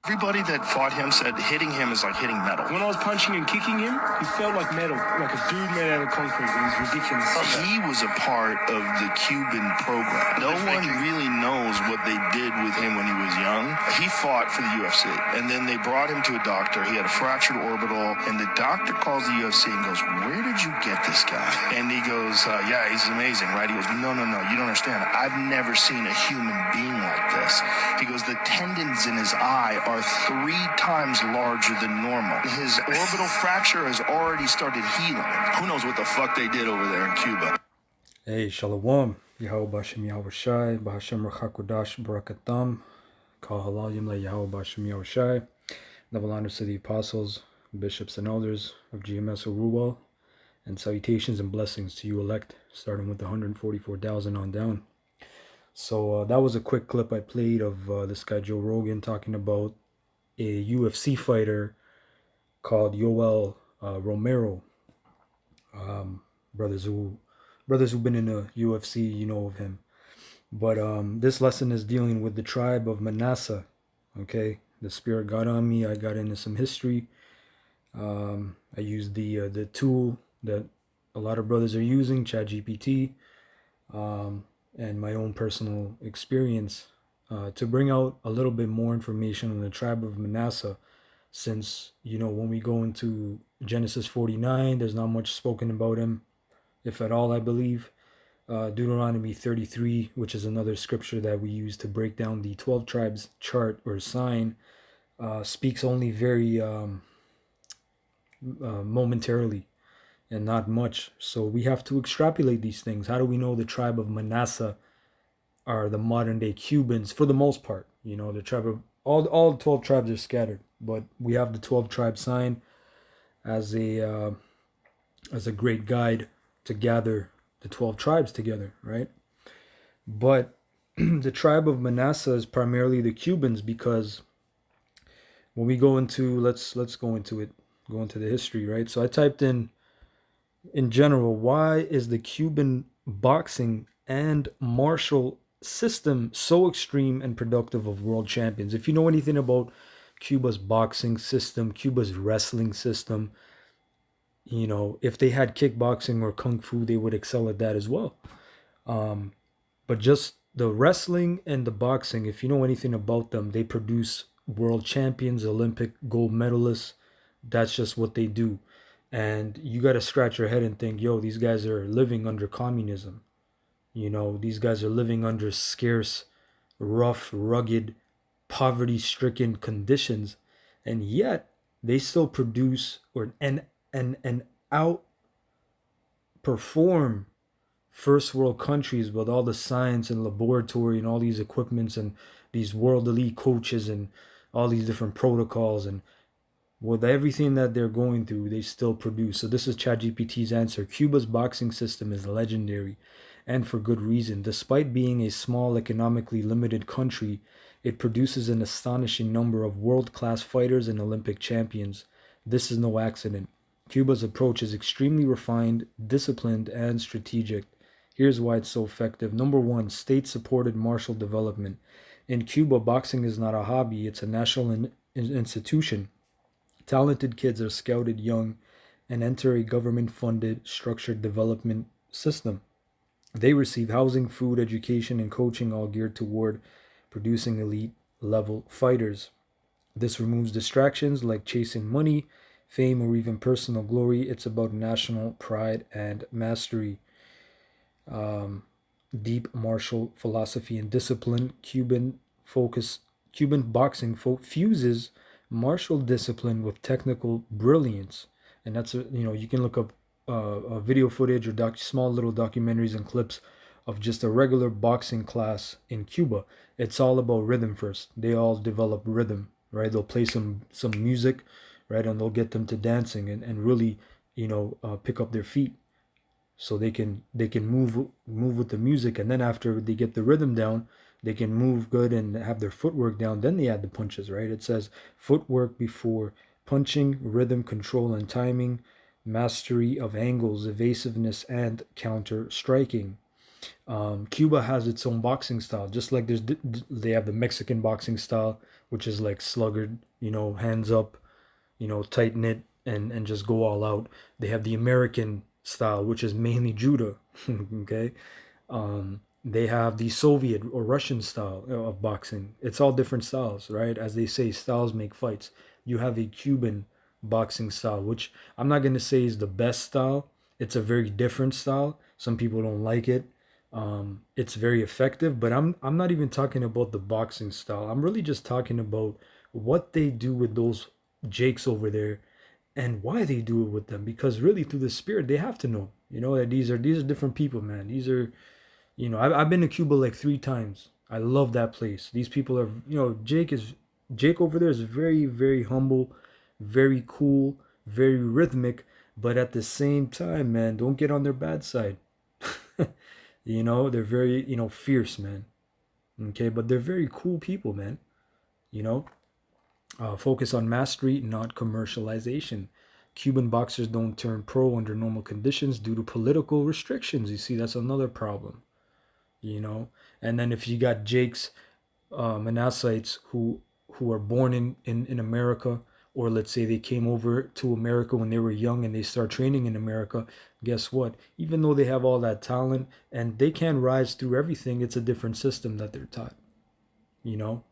Everybody that fought him said hitting him is like hitting metal. When I was punching and kicking him, he felt like metal, like a dude made out of concrete. It was ridiculous. He was a part of the Cuban program. No one really knows what they did with him when he was young. He fought for the UFC, and then they brought him to a doctor. He had a fractured orbital, and the doctor calls the UFC and goes, "Where did you get this guy?" And he goes, "Yeah, he's amazing, right?" He goes, No, you don't understand. I've never seen a human being like this." He goes, "The tendons in his eye are 3 times larger than normal. His orbital fracture has already started healing." Who knows what the fuck they did over there in Cuba? Hey, Shalom. Yahweh Bashem Yahweh Shai, Bahashem Rachakodash Barakatam, Kal Halal Yimle Yahweh Bashem Yahweh Shai. Double honors to the apostles, bishops, and elders of GMS Oruwal, and salutations and blessings to you elect, starting with the 144,000 on down. So that was a quick clip I played of this guy Joe Rogan talking about a UFC fighter called Yoel Romero. Brothers who've been in the UFC, you know of him. But this lesson is dealing with the tribe of Manasseh. Okay, the spirit got on me. I got into some history. I used the tool that a lot of brothers are using, ChatGPT, and my own personal experience to bring out a little bit more information on the tribe of Manasseh. Since, when we go into Genesis 49, there's not much spoken about him, if at all, I believe. Deuteronomy 33, which is another scripture that we use to break down the 12 tribes chart or sign, speaks only very momentarily and not much. So we have to extrapolate these things. How do we know the tribe of Manasseh are the modern day Cubans for the most part? The tribe of all 12 tribes are scattered, but we have the 12 tribe sign as a great guide to gather the 12 tribes together, right? But the tribe of Manasseh is primarily the Cubans, because when we go into let's go into the history, right? So I typed in general, why is the Cuban boxing and martial system so extreme and productive of world champions? If you know anything about Cuba's boxing system, Cuba's wrestling system, if they had kickboxing or kung fu, they would excel at that as well. But just the wrestling and the boxing, if you know anything about them, they produce world champions, Olympic gold medalists. That's just what they do. And you got to scratch your head and think, yo, these guys are living under communism. These guys are living under scarce, rough, rugged, poverty-stricken conditions. And yet they still produce and outperform first world countries with all the science and laboratory and all these equipments and these world elite coaches and all these different protocols, and with everything that they're going through, they still produce. So this is ChatGPT's answer. Cuba's boxing system is legendary, and for good reason. Despite being a small, economically limited country, it produces an astonishing number of world-class fighters and Olympic champions. This is no accident. Cuba's approach is extremely refined, disciplined, and strategic. Here's why it's so effective. Number 1, state-supported martial development. In Cuba, boxing is not a hobby, it's a national institution. Talented kids are scouted young and enter a government-funded, structured development system. They receive housing, food, education, and coaching, all geared toward producing elite-level fighters. This removes distractions like chasing money, fame, or even personal glory. It's about national pride and mastery. Deep martial philosophy and discipline. Cuban boxing fuses martial discipline with technical brilliance, and that's you can look up video footage or small little documentaries and clips of just a regular boxing class in Cuba. It's all about rhythm first. They all develop rhythm, right? They'll play some music, right, and they'll get them to dancing and really pick up their feet, so they can move with the music, and then after they get the rhythm down, they can move good and have their footwork down. Then they add the punches, right? It says footwork before punching, rhythm, control, and timing, mastery of angles, evasiveness, and counter striking. Cuba has its own boxing style, just like they have the Mexican boxing style, which is like sluggard, hands up, tight knit, and just go all out. They have the American style, which is mainly judo. Okay, they have the Soviet or Russian style of boxing. It's all different styles, right? As they say, styles make fights. You have a Cuban boxing style, which I'm not going to say is the best style. It's a very different style. Some people don't like it. It's very effective, but I'm not even talking about the boxing style. I'm really just talking about what they do with those Jakes over there and why they do it with them. Because really, through the spirit, they have to know, that these are different people, man. These are I've been to Cuba like 3 times. I love that place. These people are, Jake over there is very, very humble, very cool, very rhythmic, but at the same time, man, don't get on their bad side. They're very, fierce, man. Okay, but they're very cool people, man. You know, focus on mastery, not commercialization. Cuban boxers don't turn pro under normal conditions due to political restrictions. You see, that's another problem. you know. And then if you got Jake's Manassites who are born in America, or let's say they came over to America when they were young and they start training in America, guess what? Even though they have all that talent and they can rise through everything, it's a different system that they're taught. You know,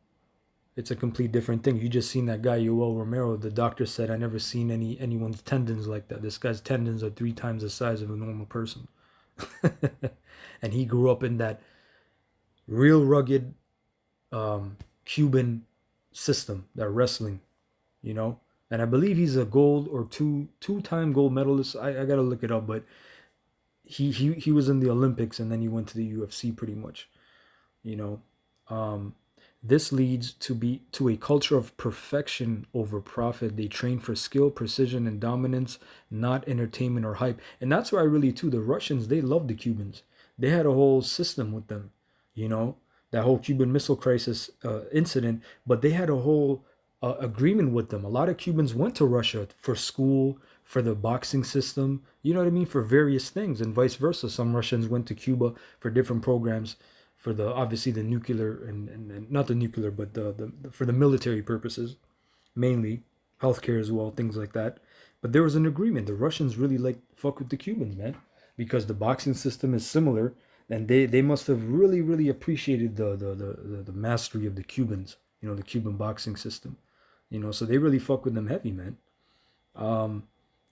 it's a complete different thing. You just seen that guy Yoel Romero. The doctor said, "I never seen anyone's tendons like that. This guy's tendons are 3 times the size of a normal person." And he grew up in that real rugged Cuban system, that wrestling, you know. And I believe he's a gold or two-time gold medalist. I gotta look it up, but he was in the Olympics and then he went to the UFC pretty much, you know. Um, this leads to a culture of perfection over profit. They train for skill, precision, and dominance, not entertainment or hype. And that's why really too the Russians, they love the Cubans. They had a whole system with them, you know, that whole Cuban Missile Crisis incident. But they had a whole agreement with them. A lot of Cubans went to Russia for school, for the boxing system. You know what I mean? For various things, and vice versa. Some Russians went to Cuba for different programs for the obviously the nuclear and not the nuclear but the for the military purposes, mainly healthcare as well, things like that. But there was an agreement. The Russians really like fuck with the Cubans, man, because the boxing system is similar, and they must have really appreciated the mastery of the Cubans, the Cuban boxing system, so they really fuck with them heavy, man. um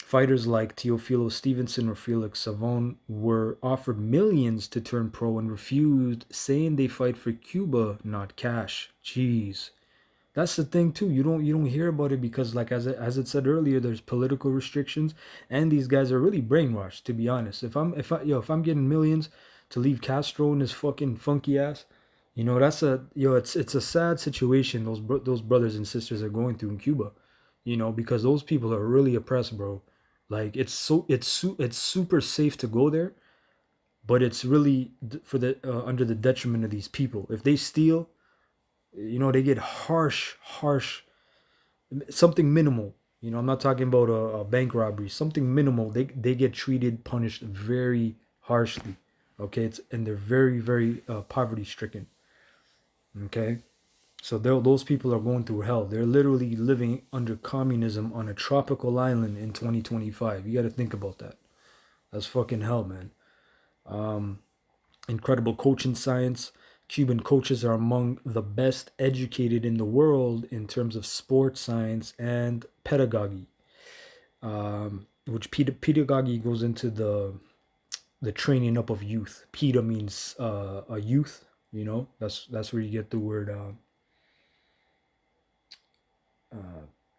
Fighters like Teofilo Stevenson or Felix Savon were offered millions to turn pro and refused, saying they fight for Cuba, not cash. Jeez. That's the thing too. You don't hear about it because, like, as it said earlier, there's political restrictions, and these guys are really brainwashed. To be honest, if I'm getting millions to leave Castro and his fucking funky ass, that's it's a sad situation those brothers and sisters are going through in Cuba, because those people are really oppressed, bro. Like, it's super safe to go there, but it's really for the under the detriment of these people. If they steal, they get harsh, something minimal. I'm not talking about a bank robbery, something minimal. They get treated, punished very harshly. Okay, and they're very poverty stricken. Okay, so those people are going through hell. They're literally living under communism on a tropical island in 2025. You got to think about that. That's fucking hell, man. Incredible coaching science. Cuban coaches are among the best educated in the world in terms of sports science and pedagogy. Which pedagogy goes into the training up of youth. Peda means a youth. That's where you get the word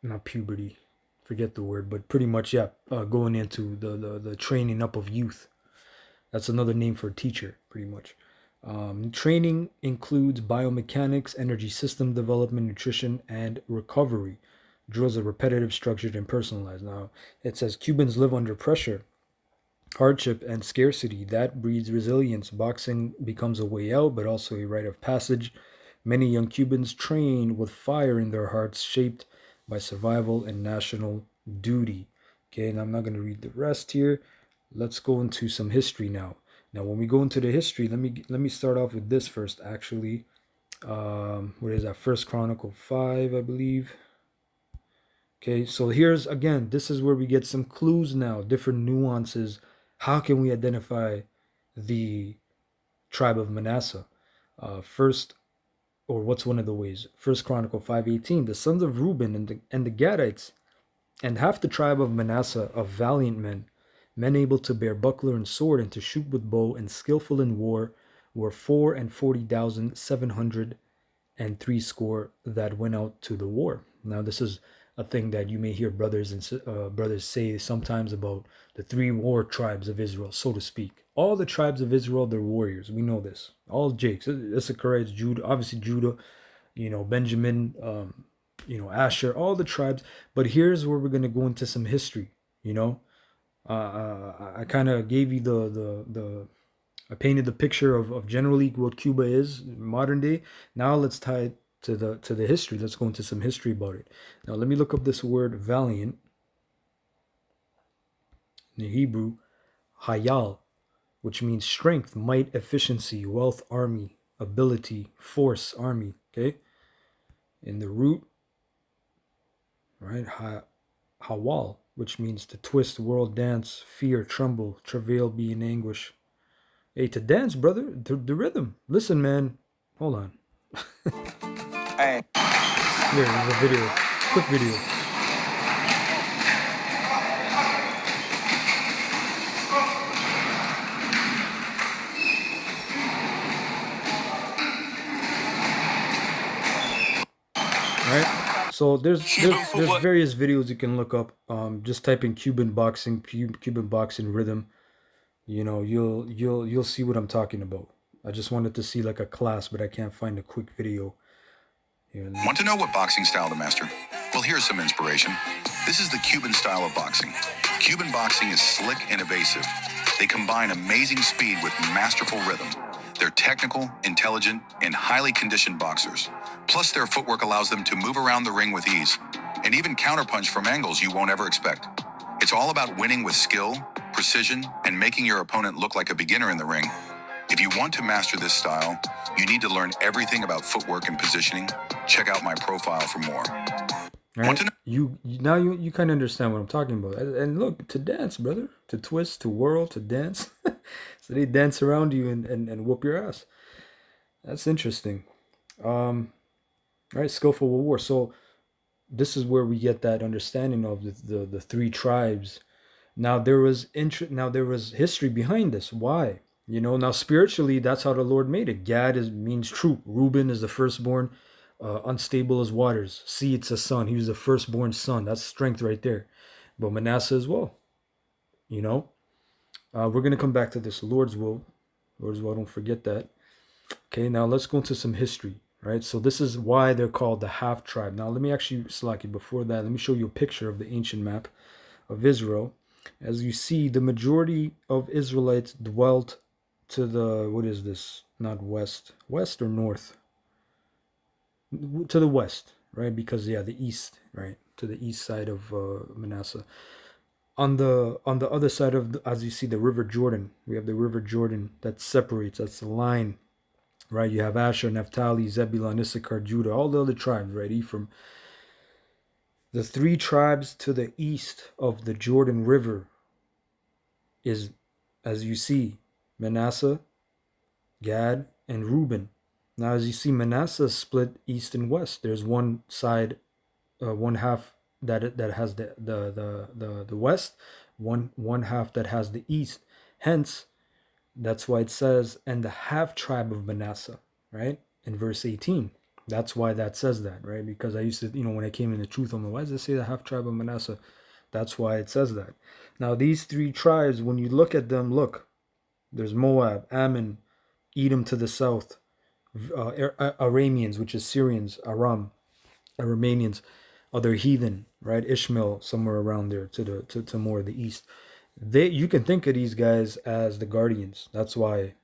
not puberty. Forget the word, but pretty much, yeah. Going into the training up of youth. That's another name for a teacher, pretty much. Training includes biomechanics, energy system development, nutrition, and recovery. Drills are repetitive, structured, and personalized. Now, it says Cubans live under pressure, hardship, and scarcity. That breeds resilience. Boxing becomes a way out, but also a rite of passage. Many young Cubans train with fire in their hearts, shaped by survival and national duty. Okay, and I'm not going to read the rest here. Let's go into some history now. Now, when we go into the history, let me start off with this first. Actually, what is that? First Chronicle 5, I believe. Okay, so here's again. This is where we get some clues now, different nuances. How can we identify the tribe of Manasseh? First, or what's one of the ways? First Chronicle 5:18. The sons of Reuben and the Gadites and half the tribe of Manasseh of valiant men, men able to bear buckler and sword and to shoot with bow and skillful in war, were 40,703 score that went out to the war. Now this is a thing that you may hear brothers say sometimes about the three war tribes of Israel, so to speak. All the tribes of Israel, they're warriors. We know this. All Jakes, Issacharites, Judah, obviously Judah, Benjamin, Asher, all the tribes. But here's where we're gonna go into some history. I kind of gave you the I painted the picture of generally what Cuba is modern day. Now let's tie it to the history. Let's go into some history about it. Now let me look up this word valiant in the Hebrew, hayal, which means strength, might, efficiency, wealth, army, ability, force, army. Okay, in the root, right? Hawal, which means to twist, whirl, dance, fear, tremble, travail, be in anguish. Hey, to dance, brother, the rhythm. Listen, man. Hold on. Hey. There's a video, quick video. Right. So there's various videos you can look up. Just type in Cuban boxing rhythm. You'll see what I'm talking about. I just wanted to see like a class, but I can't find a quick video. Want to know what boxing style to master? Well, here's some inspiration. This is the Cuban style of boxing. Cuban boxing is slick and evasive. They combine amazing speed with masterful rhythm. They're technical, intelligent, and highly conditioned boxers. Plus, their footwork allows them to move around the ring with ease, and even counterpunch from angles you won't ever expect. It's all about winning with skill, precision, and making your opponent look like a beginner in the ring. If you want to master this style, you need to learn everything about footwork and positioning. Check out my profile for more. Right? You kind of understand what I'm talking about. And look, to dance, brother, to twist, to whirl, to dance. So they dance around you and whoop your ass. That's interesting. Right, skillful war. So this is where we get that understanding of the three tribes. Now there was history behind this. Why? Now spiritually, that's how the Lord made it. Gad means troop. Reuben is the firstborn, unstable as waters. See, it's a son. He was the firstborn son. That's strength right there. But Manasseh as well. We're gonna come back to this. Lord's will. Don't forget that. Okay, now let's go into some history. Right, so this is why they're called the half tribe. Now let me actually slack it before that. Let me show you a picture of the ancient map of Israel. As you see, the majority of Israelites dwelt to the, what is this? Not west or north? To the west, right? Because the east, right? To the east side of Manasseh. On the other side of, as you see, the River Jordan, we have the River Jordan that separates. That's the line, right? You have Asher, Naphtali, Zebulun, Issachar, Judah, all the other tribes, right? Ephraim. The three tribes to the east of the Jordan River is, as you see, Manasseh, Gad, and Reuben. Now, as you see, Manasseh is split east and west. There's one side, one half that has the west, one half that has the east. Hence, that's why it says, and the half tribe of Manasseh, right? In verse 18. That's why that says that, right? Because I used to, when I came in the truth, I'm like, why does it say the half tribe of Manasseh? That's why it says that. Now, these three tribes, when you look at them, look, there's Moab, Ammon, Edom to the south, Arameans, which is Syrians, Arameans, other heathen, right? Ishmael, somewhere around there to more of the east. You can think of these guys as the guardians. That's why,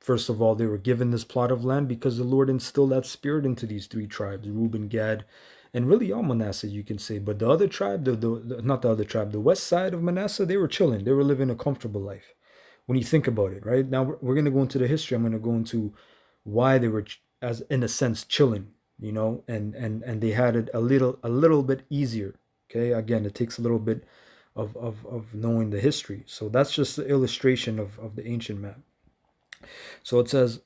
first of all, they were given this plot of land because the Lord instilled that spirit into these three tribes, Reuben, Gad, and really all Manasseh, you can say. But the other tribe, not the other tribe, the west side of Manasseh, they were chilling. They were living a comfortable life. when you think about it, right? Now we're going to go into the history. I'm going to go into why they were, as in a sense, chilling, and they had it a little bit easier. Okay, again, it takes a little bit of knowing the history. So that's just the illustration of the ancient map. So it says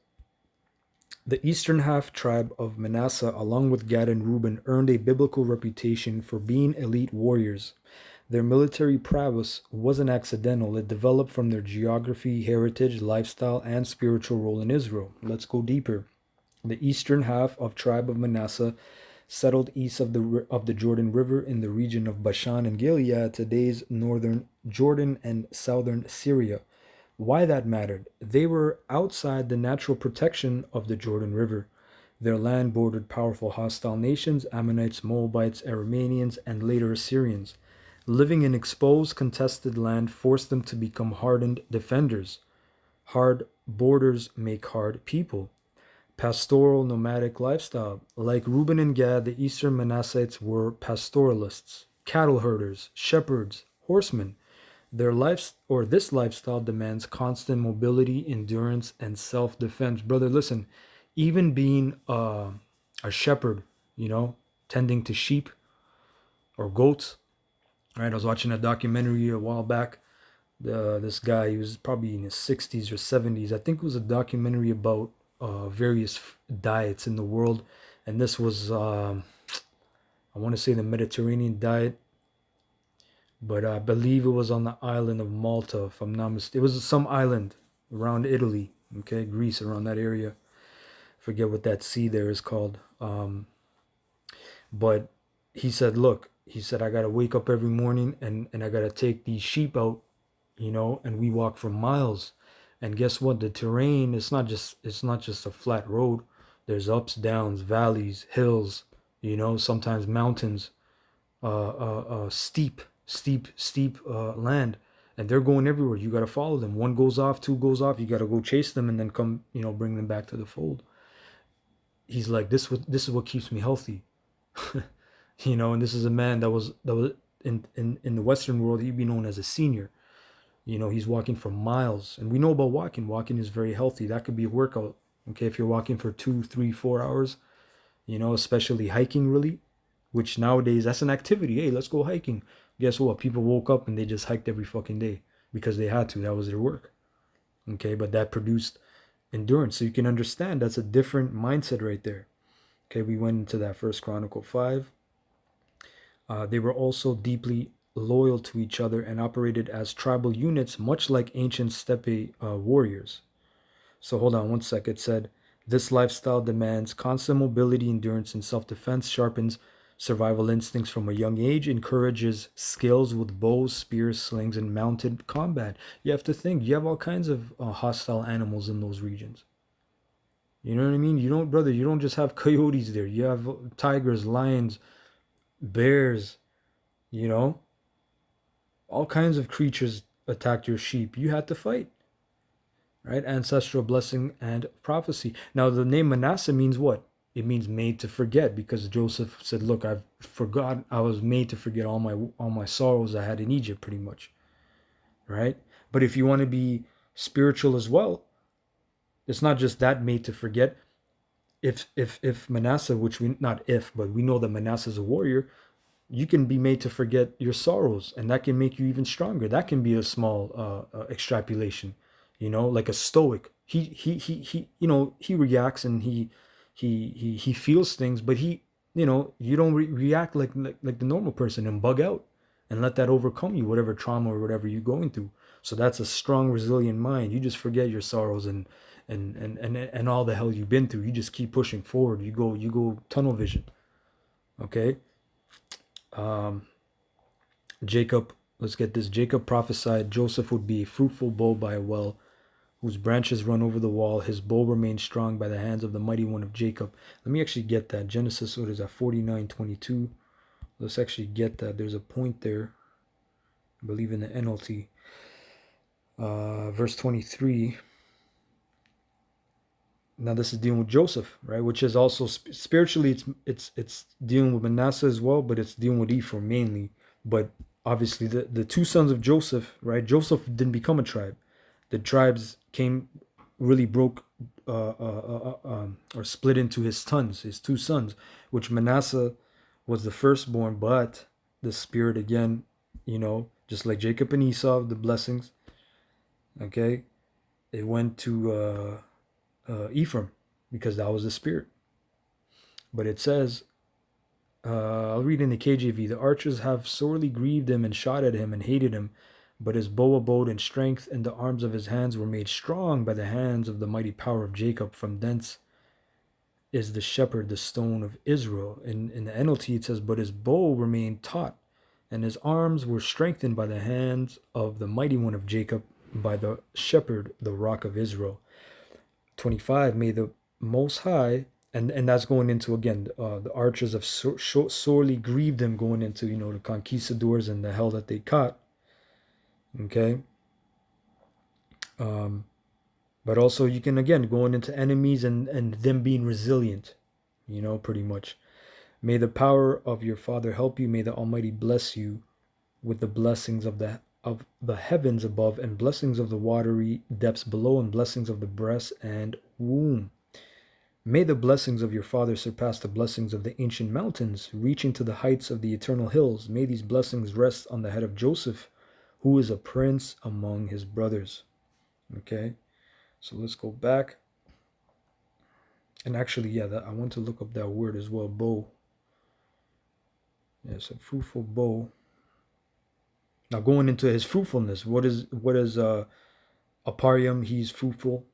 the eastern half tribe of Manasseh, along with Gad and Reuben, earned a biblical reputation for being elite warriors. Their military prowess wasn't accidental. It developed from their geography, heritage, lifestyle, and spiritual role in Israel. Let's go deeper. The eastern half of tribe of Manasseh settled east of the Jordan River in the region of Bashan and Gilead, today's northern Jordan and southern Syria. Why that mattered? They were outside the natural protection of the Jordan River. Their land bordered powerful hostile nations, Ammonites, Moabites, Arameans, and later Assyrians. Living in exposed, contested land forced them to become hardened defenders. Hard borders make hard people. Pastoral nomadic lifestyle. Like Reuben and Gad, the eastern Manassites were pastoralists, cattle herders, shepherds, horsemen. This lifestyle demands constant mobility, endurance, and self-defense. Brother, listen, even being a shepherd, tending to sheep or goats. Right, I was watching a documentary a while back. This guy, he was probably in his 60s or 70s. I think it was a documentary about various diets in the world, and this was I want to say the Mediterranean diet, but I believe it was on the island of Malta, if I'm not mistaken. It was some island around Italy, okay, Greece, around that area. Forget what that sea there is called. But he said, look, he said, I got to wake up every morning and I got to take these sheep out, and we walk for miles. And guess what? The terrain, it's not just a flat road. There's ups, downs, valleys, hills, sometimes mountains, steep land, and they're going everywhere. You got to follow them. One goes off, two goes off. You got to go chase them and then come, bring them back to the fold. He's like, this is what keeps me healthy. And this is a man that was in the Western world, he'd be known as a senior. He's walking for miles, and we know about walking. Walking is very healthy. That could be a workout. Okay, if you're walking for 2, 3, 4 hours, especially hiking, really, which nowadays that's an activity. Hey, let's go hiking. Guess what? People woke up and they just hiked every fucking day because they had to. That was their work. Okay, but that produced endurance. So you can understand that's a different mindset right there. Okay, we went into that First Chronicle 5. They were also deeply loyal to each other and operated as tribal units, much like ancient steppe warriors. So hold on one sec. It said, this lifestyle demands constant mobility, endurance, and self-defense, sharpens survival instincts from a young age, encourages skills with bows, spears, slings, and mounted combat. You have to think, you have all kinds of hostile animals in those regions. You know what I mean? Brother, you don't just have coyotes there. You have tigers, lions, bears, all kinds of creatures attacked your sheep. You had to fight. Right? Ancestral blessing and prophecy. Now, the name Manasseh means what? It means made to forget, because Joseph said, look, I was made to forget all my sorrows I had in Egypt, pretty much. Right? But if you want to be spiritual as well, it's not just that made to forget. If Manasseh, which we not if, but we know that Manasseh is a warrior, you can be made to forget your sorrows, and that can make you even stronger. That can be a small extrapolation, like a stoic. He reacts and he feels things, but you don't react like the normal person and bug out and let that overcome you, whatever trauma or whatever you're going through. So that's a strong, resilient mind. You just forget your sorrows and all the hell you've been through. You just keep pushing forward. You go tunnel vision. Okay. Jacob, let's get this. Jacob prophesied Joseph would be a fruitful bow by a well, whose branches run over the wall. His bow remains strong by the hands of the mighty one of Jacob. Let me actually get that. Genesis, what is that? 49:22. Let's actually get that. There's a point there. I believe in the NLT. Verse 23. Now this is dealing with Joseph, right? Which is also spiritually, it's dealing with Manasseh as well, but it's dealing with Ephraim mainly. But obviously, the two sons of Joseph, right? Joseph didn't become a tribe. the tribes really broke or split into his two sons, which Manasseh was the firstborn, but the spirit again, just like Jacob and Esau, the blessings, okay, it went to Ephraim because that was the spirit. But it says, I'll read in the KJV, the archers have sorely grieved him and shot at him and hated him, but his bow abode in strength, and the arms of his hands were made strong by the hands of the mighty power of Jacob. From thence is the shepherd, the stone of Israel. In the NLT it says, but his bow remained taut, and his arms were strengthened by the hands of the mighty one of Jacob, by the shepherd, the rock of Israel. 25, may the Most High, and that's going into, again, the archers have sorely grieved him, going into, the conquistadors and the hell that they caught. Okay. But also you can, again, going into enemies and them being resilient, pretty much. May the power of your Father help you. May the Almighty bless you with the blessings of the heavens above, and blessings of the watery depths below, and blessings of the breast and womb. May the blessings of your Father surpass the blessings of the ancient mountains, reaching to the heights of the eternal hills. May these blessings rest on the head of Joseph, who is a prince among his brothers. Okay, so let's go back. And actually, yeah, I want to look up that word as well, bow. Yes, a fruitful bow. Now going into his fruitfulness, what is Aparium? He's fruitful.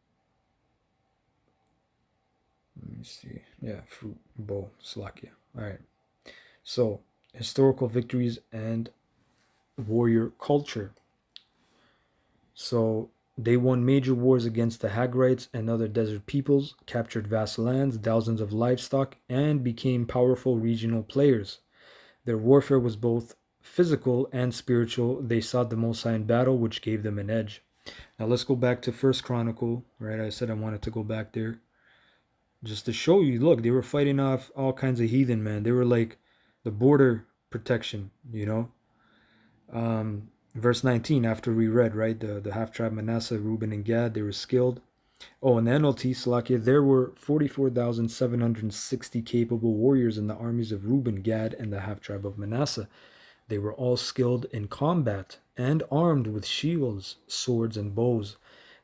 Let me see. Yeah, fruit, bow, Slakia. All right. So historical victories and warrior culture. So they won major wars against the Hagrites and other desert peoples, captured vast lands, thousands of livestock, and became powerful regional players. Their warfare was both physical and spiritual. They sought the Most High in battle, which gave them an edge. Now let's go back to First Chronicle, right? I said I wanted to go back there just to show you. Look, they were fighting off all kinds of heathen, man. They were like the border protection, Verse 19, after we read, right, the half-tribe Manasseh, Reuben, and Gad, they were skilled. Oh, in the NLT, Salakia, there were 44,760 capable warriors in the armies of Reuben, Gad, and the half-tribe of Manasseh. They were all skilled in combat and armed with shields, swords, and bows.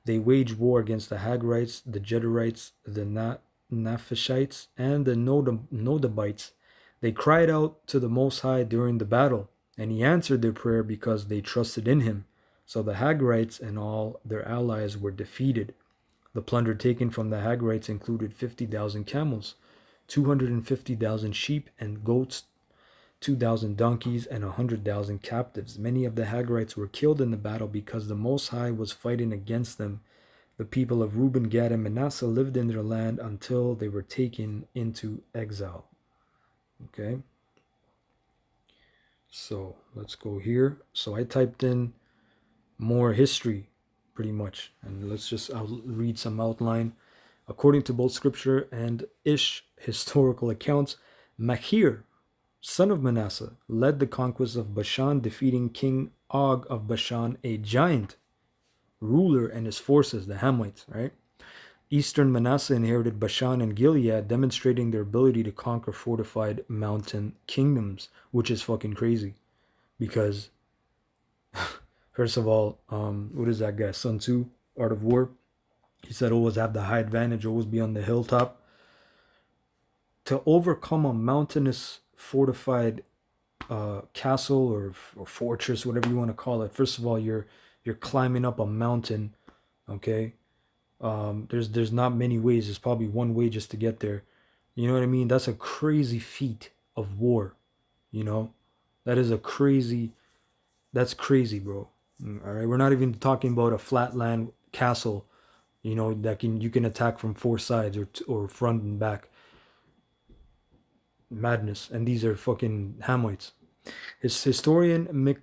They waged war against the Hagrites, the Jederites, the Naphishites, and the Nodabites. They cried out to the Most High during the battle, and he answered their prayer because they trusted in him. So the Hagrites and all their allies were defeated. The plunder taken from the Hagrites included 50,000 camels, 250,000 sheep and goats, 2,000 donkeys, and 100,000 captives. Many of the Hagrites were killed in the battle because the Most High was fighting against them. The people of Reuben, Gad, and Manasseh lived in their land until they were taken into exile. Okay. So let's go here. So I typed in more history, pretty much. And I'll read some outline. According to both scripture and historical accounts, Machir, son of Manasseh, led the conquest of Bashan, defeating King Og of Bashan, a giant ruler, and his forces, the Hamites, right? Eastern Manasseh inherited Bashan and Gilead, demonstrating their ability to conquer fortified mountain kingdoms, which is fucking crazy. Because, first of all, what is that guy? Sun Tzu, Art of War. He said always have the high advantage, always be on the hilltop. To overcome a mountainous fortified castle or fortress, whatever you want to call it. First of all, you're climbing up a mountain, okay? There's not many ways. There's probably one way just to get there. You know what I mean? That's a crazy feat of war. That's crazy, bro. All right, we're not even talking about a flatland castle, that you can attack from four sides or front and back. Madness. And these are fucking Hamites. Historian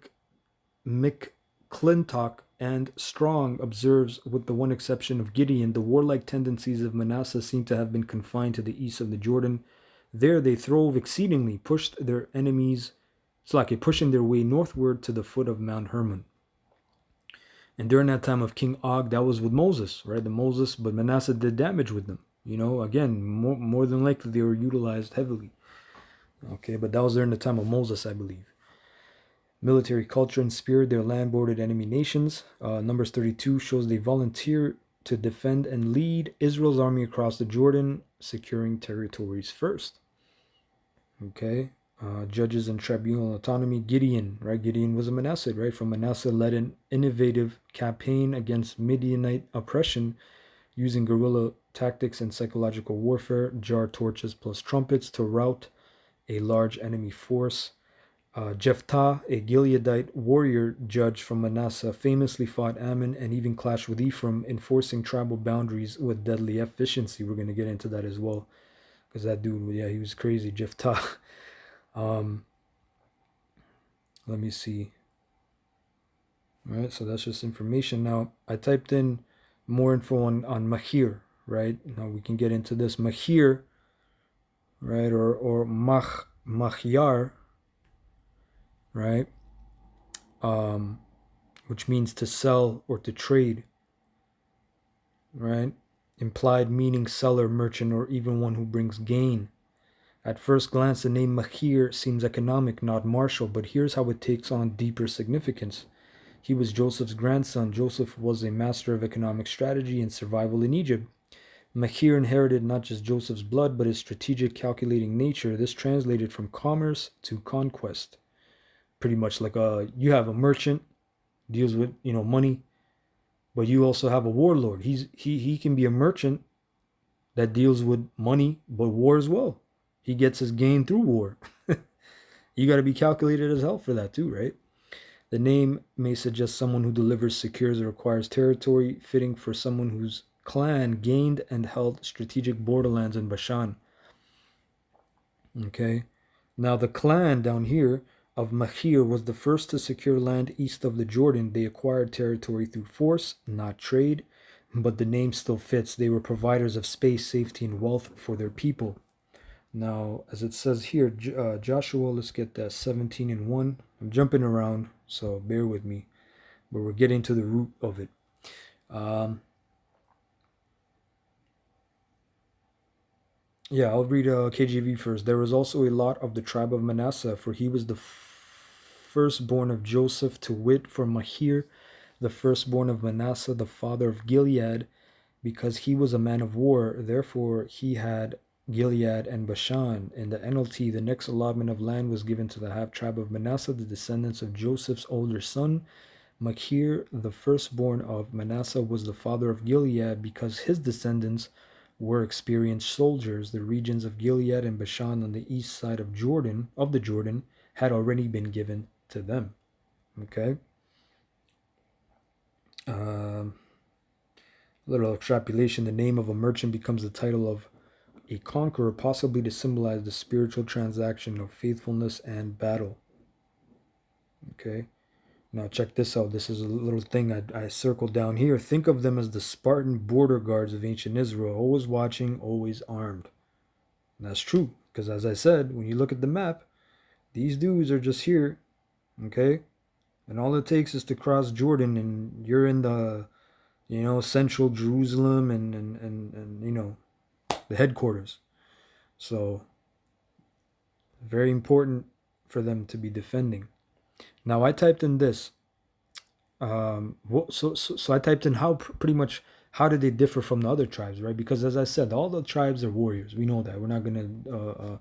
McClintock and Strong observes, with the one exception of Gideon, the warlike tendencies of Manasseh seem to have been confined to the east of the Jordan. There they throve exceedingly, pushing their way northward to the foot of Mount Hermon. And during that time of King Og, that was with Moses, right? But Manasseh did damage with them. Again, more than likely they were utilized heavily. Okay, but that was during the time of Moses, I believe. Military culture and spirit, their land-bordered enemy nations. Numbers 32 shows they volunteer to defend and lead Israel's army across the Jordan, securing territories first. Okay, judges and tribunal autonomy. Gideon, right? Gideon was a Manasseh, right? From Manasseh led an innovative campaign against Midianite oppression using guerrilla tactics and psychological warfare, jar torches plus trumpets to rout a large enemy force. Jephthah, a Gileadite warrior judge from Manasseh, famously fought Ammon and even clashed with Ephraim, enforcing tribal boundaries with deadly efficiency. We're going to get into that as well, because that dude, yeah, he was crazy, Jephthah. Let me see. All right, so that's just information. Now, I typed in more info on Mahir, right? Now we can get into this. Mahir, right, or Mahyar, right? Which means to sell or to trade, right? Implied meaning seller, merchant, or even one who brings gain. At first glance, the name Mahir seems economic, not martial, but here's how it takes on deeper significance. He was Joseph's grandson. Joseph was a master of economic strategy and survival in Egypt. Mahir inherited not just Joseph's blood, but his strategic, calculating nature. This translated from commerce to conquest. Pretty much like you have a merchant, deals with money, but you also have a warlord. He can be a merchant that deals with money, but war as well. He gets his gain through war. You got to be calculated as hell for that too, right? The name may suggest someone who delivers, secures, or acquires territory, fitting for someone whose clan gained and held strategic borderlands in Bashan. Okay, now the clan down here of Mahir was the first to secure land east of the Jordan. They acquired territory through force, not trade, but the name still fits. They were providers of space, safety, and wealth for their people. Now, as it says here, Joshua, let's get that 17 and 1. I'm jumping around, so bear with me, but we're getting to the root of it. Yeah, I'll read KJV first. There was also a lot of the tribe of Manasseh, for he was the firstborn of Joseph, to wit, from Mahir, the firstborn of Manasseh, the father of Gilead, because he was a man of war. Therefore, he had Gilead and Bashan. In the NLT, the next allotment of land was given to the half-tribe of Manasseh, the descendants of Joseph's older son. Machir, the firstborn of Manasseh, was the father of Gilead, because his descendants were experienced soldiers. The regions of Gilead and Bashan on the east side of the Jordan, had already been given to them. Okay. Little extrapolation. The name of a merchant becomes the title of a conqueror, possibly to symbolize the spiritual transaction of faithfulness and battle. Okay. Now check this out. This is a little thing I circled down here. Think of them as the Spartan border guards of ancient Israel, always watching, always armed. And that's true, because as I said, when you look at the map, these dudes are just here, okay? And all it takes is to cross Jordan, and you're in the, central Jerusalem and the headquarters. So, very important for them to be defending. Now, I typed in this. So I typed in pretty much how did they differ from the other tribes, right? Because as I said, all the tribes are warriors. We know that. We're not gonna,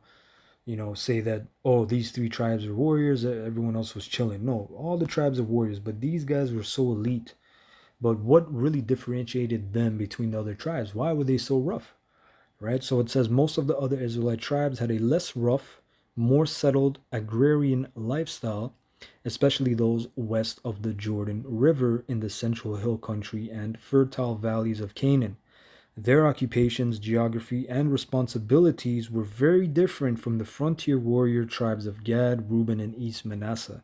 say that, oh, these three tribes are warriors, everyone else was chilling. No, all the tribes are warriors, but these guys were so elite. But what really differentiated them between the other tribes? Why were they so rough? Right? So it says most of the other Israelite tribes had a less rough, more settled agrarian lifestyle, especially those west of the Jordan River in the central hill country and fertile valleys of Canaan. Their occupations, geography, and responsibilities were very different from the frontier warrior tribes of Gad, Reuben, and East Manasseh.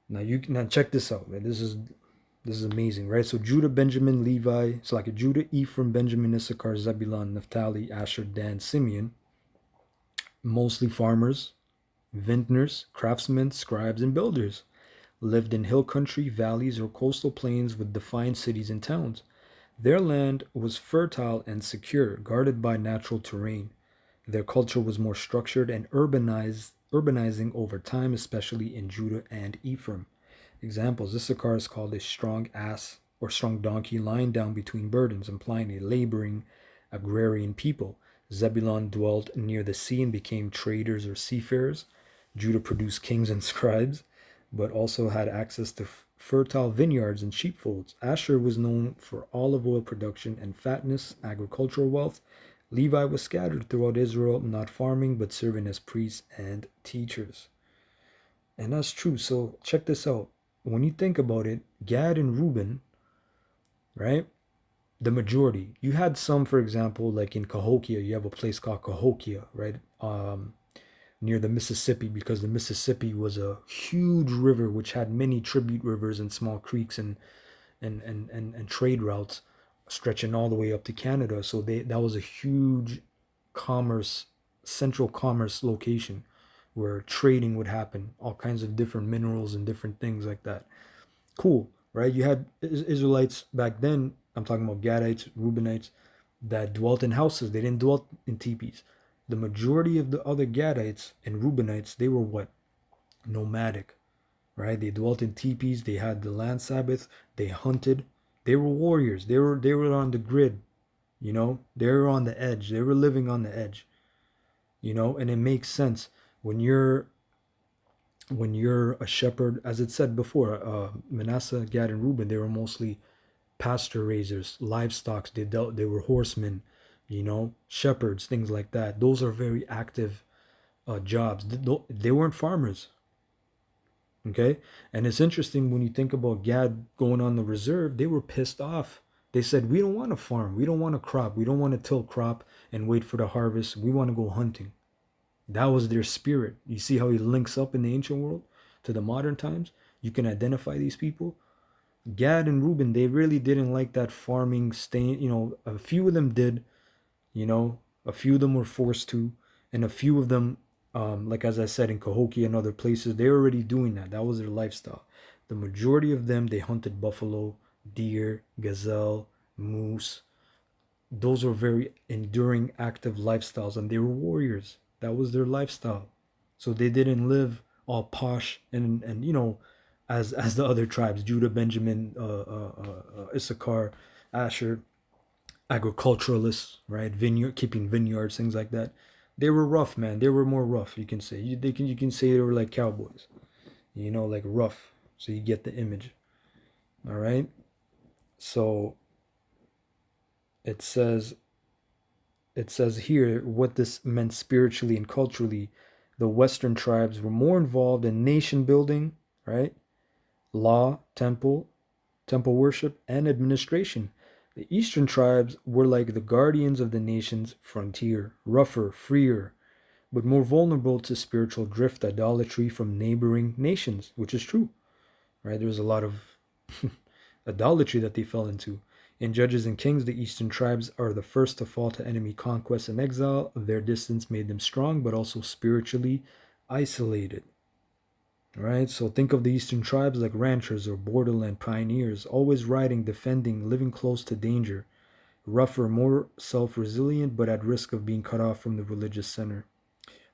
Now check this out, man. This is amazing, right? So Judah, Benjamin, Levi, it's like a Judah, Ephraim, Benjamin, Issachar, Zebulun, Naphtali, Asher, Dan, Simeon, mostly farmers, vintners, craftsmen, scribes, and builders. lived in hill country, valleys, or coastal plains with defined cities and towns. Their land was fertile and secure, guarded by natural terrain. Their culture was more structured and urbanizing over time, especially in Judah and Ephraim. Examples: Issachar is called a strong ass or strong donkey lying down between burdens, implying a laboring agrarian people. Zebulun dwelt near the sea and became traders or seafarers. Judah produced kings and scribes, but also had access to fertile vineyards and sheepfolds. Asher was known for olive oil production and fatness, agricultural wealth. Levi was scattered throughout Israel, not farming, but serving as priests and teachers. And that's true. So check this out. When you think about it, Gad and Reuben, right? The majority. You had some, for example, like in Cahokia, you have a place called Cahokia, right? Near the Mississippi, because the Mississippi was a huge river which had many tribute rivers and small creeks and trade routes stretching all the way up to Canada. So that was a huge commerce, central commerce location where trading would happen, all kinds of different minerals and different things like that. Cool, right? You had Israelites back then. I'm talking about Gadites, Reubenites, that dwelt in houses. They didn't dwell in teepees. The majority of the other Gadites and Reubenites, they were what? Nomadic, right? They dwelt in teepees. They had the land Sabbath. They hunted. They were warriors. They were on the grid, you know. They were on the edge. They were living on the edge, you know. And it makes sense when you're a shepherd, as it said before. Manasseh, Gad, and Reuben, they were mostly pasture raisers, livestock. They were horsemen, you know, shepherds, things like that. Those are very active jobs. They weren't farmers. Okay. And it's interesting when you think about Gad going on the reserve, they were pissed off. They said, we don't want to farm. We don't want to crop. We don't want to till crop and wait for the harvest. We want to go hunting. That was their spirit. You see how he links up in the ancient world to the modern times? You can identify these people. Gad and Reuben, they really didn't like that farming staying, you know, a few of them did, you know, a few of them were forced to, and a few of them, like as I said, in Cahokia and other places, they were already doing that. That was their lifestyle. The majority of them, they hunted buffalo, deer, gazelle, moose. Those were very enduring, active lifestyles, and they were warriors. That was their lifestyle. So they didn't live all posh and you know, as the other tribes, Judah, Benjamin, Issachar, Asher, agriculturalists, right? Vineyard, keeping vineyards, things like that. They were rough, man. They were more rough. You can say you can say they were like cowboys, you know, like rough. So you get the image. All right. So it says it says here what this meant spiritually and culturally. The Western tribes were more involved in nation building, right? Law, temple worship, and administration. The Eastern tribes were like the guardians of the nation's frontier, rougher, freer, but more vulnerable to spiritual drift, idolatry from neighboring nations, which is true, right? There was a lot of idolatry that they fell into. In Judges and Kings, the Eastern tribes are the first to fall to enemy conquest and exile. Their distance made them strong, but also spiritually isolated. Right? So think of the Eastern tribes like ranchers or borderland pioneers, always riding, defending, living close to danger. Rougher, more self resilient, but at risk of being cut off from the religious center.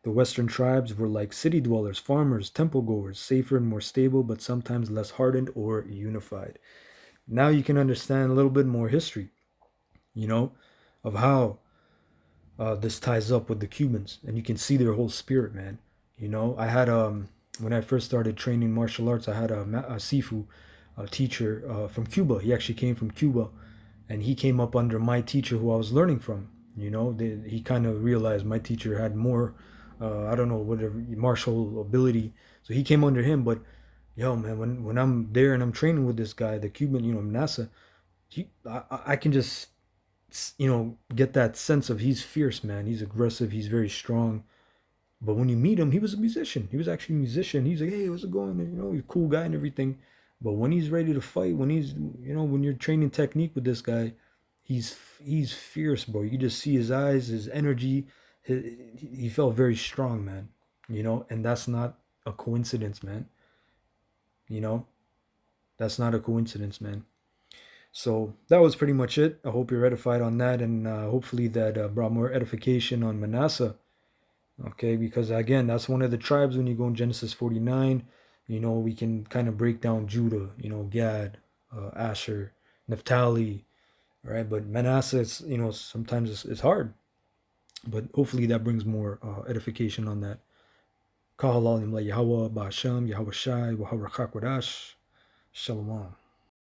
The Western tribes were like city dwellers, farmers, temple goers, safer and more stable, but sometimes less hardened or unified. Now you can understand a little bit more history, you know, of how this ties up with the Cubans, and you can see their whole spirit, man. You know, I had when I first started training martial arts, I had a Sifu, a teacher from Cuba. He actually came from Cuba, and he came up under my teacher who I was learning from. You know, he kind of realized my teacher had more, I don't know, whatever martial ability, so he came under him. But yo, man, when I'm there and I'm training with this guy, the Cuban, you know, Manasseh, I can just get that sense of he's fierce, man. He's aggressive. He's very strong. But when you meet him, he was a musician. He was actually a musician. He's like, hey, what's it going? You know, he's a cool guy and everything. But when he's ready to fight, when you're training technique with this guy, he's fierce, bro. You just see his eyes, his energy. He felt very strong, man. You know, and that's not a coincidence, man. You know, that's not a coincidence, man. So that was pretty much it. I hope you're edified on that, and hopefully that brought more edification on Manasseh. Okay, because again, that's one of the tribes when you go in Genesis 49. You know, we can kind of break down Judah, you know, Gad, Asher, Naphtali, all right? But Manasseh, it's, you know, sometimes it's hard. But hopefully that brings more edification on that. Kahalalim la Yahweh, Ba'asham, Yahweh Shai, Waharakak Wadash, Shalom.